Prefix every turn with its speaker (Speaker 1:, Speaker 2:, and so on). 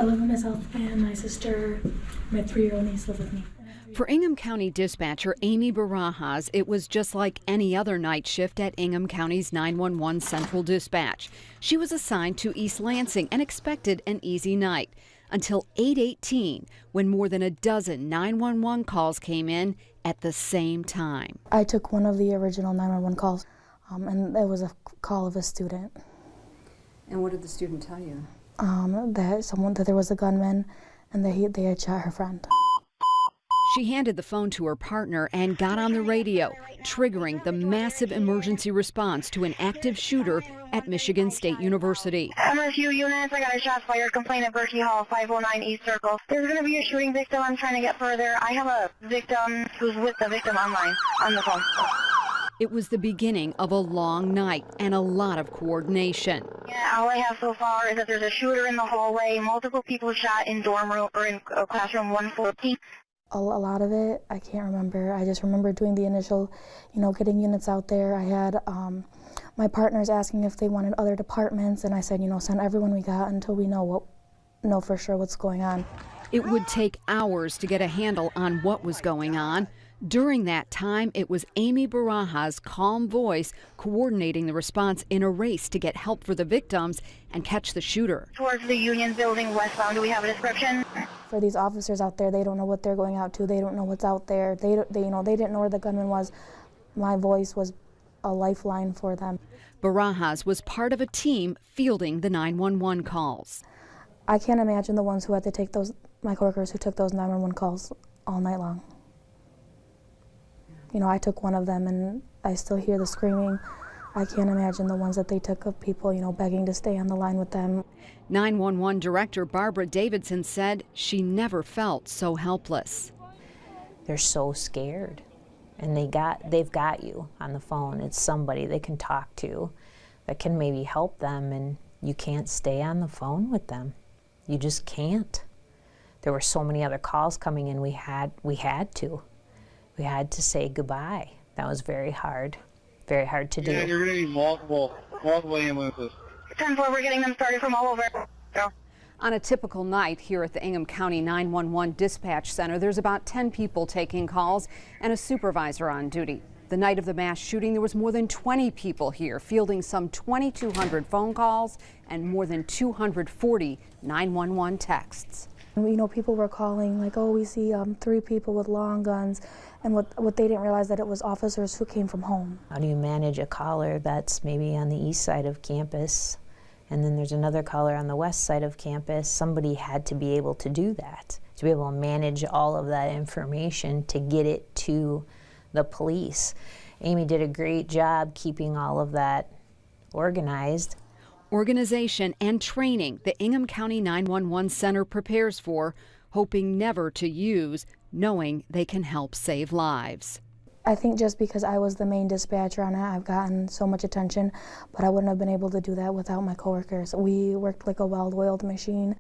Speaker 1: I live with myself and my sister. My 3-year-old niece live with me.
Speaker 2: For Ingham County dispatcher Aimee Barajas, it was just like any other night shift at Ingham County's 911 Central Dispatch. She was assigned to East Lansing and expected an easy night until 8:18, when more than a dozen 911 calls came in at the same time.
Speaker 1: I took one of the original 911 calls, and it was a call of a student.
Speaker 2: And what did the student tell you?
Speaker 1: That there was a gunman and that they had shot her friend.
Speaker 2: She handed the phone to her partner and got on the radio, triggering the massive emergency response to an active shooter at Michigan State University.
Speaker 3: MSU units, I got a shots fired complaint at Berkey Hall, 509 East Circle. There's going to be a shooting victim. I'm trying to get further. I have a victim who's with the victim online on the phone.
Speaker 2: It was the beginning of a long night and a lot of coordination.
Speaker 3: Yeah, all I have so far is that there's a shooter in the hallway, multiple people shot in dorm room or in classroom 114.
Speaker 1: A lot of it, I can't remember. I just remember doing the initial, getting units out there. I had my partners asking if they wanted other departments, and I said, send everyone we got until we know for sure what's going on.
Speaker 2: It would take hours to get a handle on what was going on. During that time, it was Aimee Barajas' calm voice coordinating the response in a race to get help for the victims and catch the shooter.
Speaker 3: Towards the Union Building westbound, do we have a description?
Speaker 1: For these officers out there, they don't know what they're going out to. They don't know what's out there. They didn't know where the gunman was. My voice was a lifeline for them.
Speaker 2: Barajas was part of a team fielding the 911 calls.
Speaker 1: I can't imagine the ones who had to take my coworkers who took those 911 calls all night long. I took one of them and I still hear the screaming. I can't imagine the ones that they took of people, begging to stay on the line with them. 911 Director Barbara Davidson said she never felt so helpless.
Speaker 4: They're so scared, and they've got you on the phone. It's somebody they can talk to that can maybe help them, and you can't stay on the phone with them. You just can't. There were so many other calls coming in. We had to say goodbye. That was very hard to do.
Speaker 5: Yeah, you're going to need multiple ambulances.
Speaker 3: 10-4, we're getting them started from all over. Go.
Speaker 2: On a typical night here at the Ingham County 911 Dispatch Center, there's about 10 people taking calls and a supervisor on duty. The night of the mass shooting, there was more than 20 people here, fielding some 2,200 phone calls and more than 240 911 texts.
Speaker 1: People were calling like, oh, we see 3 people with long guns, and what they didn't realize that it was officers who came from home.
Speaker 4: How do you manage a caller that's maybe on the east side of campus, and then there's another caller on the west side of campus? Somebody had to be able to do that, to be able to manage all of that information to get it to the police. Aimee did a great job keeping all of that organized.
Speaker 2: Organization and training the Ingham County 911 Center prepares for, hoping never to use, knowing they can help save lives.
Speaker 1: I think just because I was the main dispatcher on it, I've gotten so much attention, but I wouldn't have been able to do that without my coworkers. We worked like a well-oiled machine.